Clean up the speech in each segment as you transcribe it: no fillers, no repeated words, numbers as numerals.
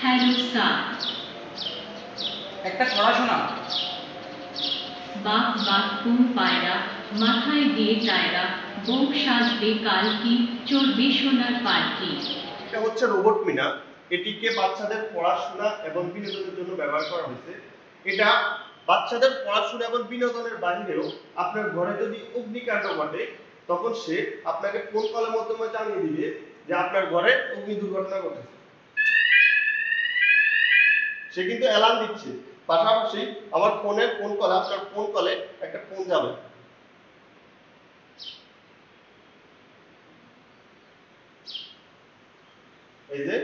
Hello sir. একটা ছড়া শোনা। বাঘ বাঘ কোন পায়রা, মাথায় দিয়ে টায়রা, বউ সাজবে কালকি, চড়বে সোনার পালকি। এটা হচ্ছে রোবট মিনা। এটিকে বাচ্চাদের পড়াশোনা এবং বিনোদনের জন্য ব্যবহার করা হয়েছে। এটা বাচ্চাদের পড়াশোনা এবং বিনোদনের বাইরেও আপনার ঘরে যদি অগ্নিকাণ্ড ঘটে তখন সে আপনাকে ফোন কলের মাধ্যমে জানিয়ে দিবে যে আপনার ঘরে অগ্নি দুর্ঘটনা ঘটেছে। সে কিন্তু অ্যালার্ম দিচ্ছে, পাশাপাশি আমার ফোনের ফোন কলে আপনার ফোন কলে একটা ফোন যাবে। এই যে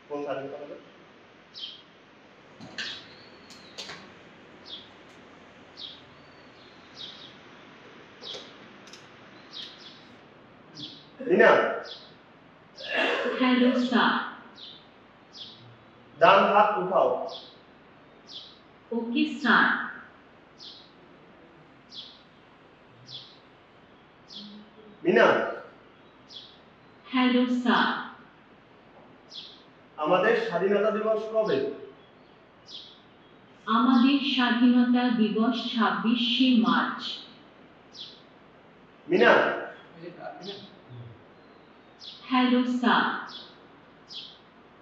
ফোন সার্ভিস করা রিনা, হ্যালো স্যার। ডান হাত উঠাও। Okay sir. Mina, hello sir. আমাদের স্বাধীনতা দিবস কবে? আমাদের স্বাধীনতা দিবস 26শে মার্চ। Mina, hello sir.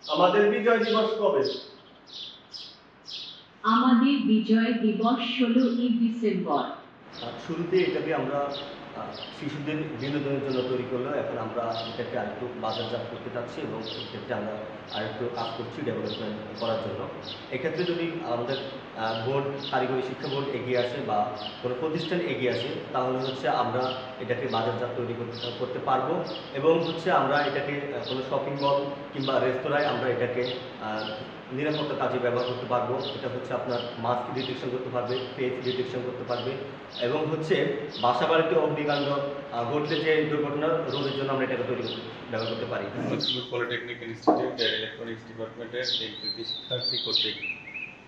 আমাদের বিজয় দিবস কবে? আমাদের বিজয় দিবস 16ই ডিসেম্বর। শুরুতে এটাকে আমরা শিশুদের বিনোদনের জন্য তৈরি করলেও এখন আমরা এটাকে আরেকটু বাজারজাত করতে চাচ্ছি এবং এক্ষেত্রে আমরা আরেকটু কাজ করছি ডেভেলপমেন্ট করার জন্য। এক্ষেত্রে যদি আমাদের বোর্ড, কারিগরি শিক্ষা বোর্ড এগিয়ে আসে বা কোনো প্রতিষ্ঠান এগিয়ে আসে তাহলে হচ্ছে আমরা এটাকে বাজারজাত তৈরি করতে পারবো এবং হচ্ছে আমরা এটাকে কোনো শপিং মল কিংবা রেস্তোরাঁয় আমরা এটাকে নিরাপত্তা কাজে ব্যবহার করতে পারবো। এটা হচ্ছে আপনার মাস্ক ডিটেকশন করতে পারবে, ফেস ডিটেকশন করতে পারবে এবং হচ্ছে বাসা বাড়িতে অগ্নিকাণ্ড ঘটলে যে দুর্ঘটনা রোধের জন্য আমরা এটাকে ব্যবহার করতে পারি। লক্ষ্মীপুর পলিটেকনিক ইনস্টিটিউট এর ইলেকট্রনিক্স ডিপার্টমেন্টের এই কৃতি শিক্ষার্থী কর্তৃক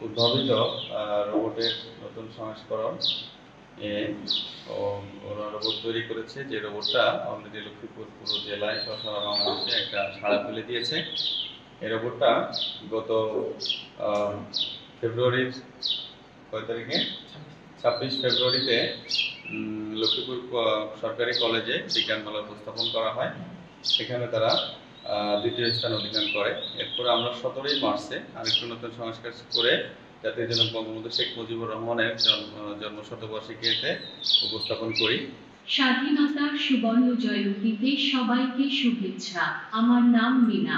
উদ্ভাবিত রোবটের নতুন সংস্করণ ওরা রোবট তৈরি করেছে, যে রোবটটা অলরেডি লক্ষ্মীপুর পুরো জেলায় সহ সারা বাংলাদেশে একটা সাড়া ফেলে দিয়েছে। এই রোবটটা গত ফেব্রুয়ারির কয় তারিখে 26 ফেব্রুয়ারিতে লক্ষ্মীপুর সরকারি কলেজে বিজ্ঞান মেলা উপস্থাপন করা হয়। সেখানে তারা দ্বিতীয় স্থান অধিকার করে। এরপরে আমরা 17ই মার্চে আরেকটু নতুন সংস্কার করে জাতির জনক বঙ্গবন্ধু শেখ মুজিবুর রহমানের জন্ম শতবার্ষিকীতে উপস্থাপন করি। স্বাধীনতার সুবর্ণ জয়ন্তীতে সবাইকে শুভেচ্ছা। আমার নাম মিনা।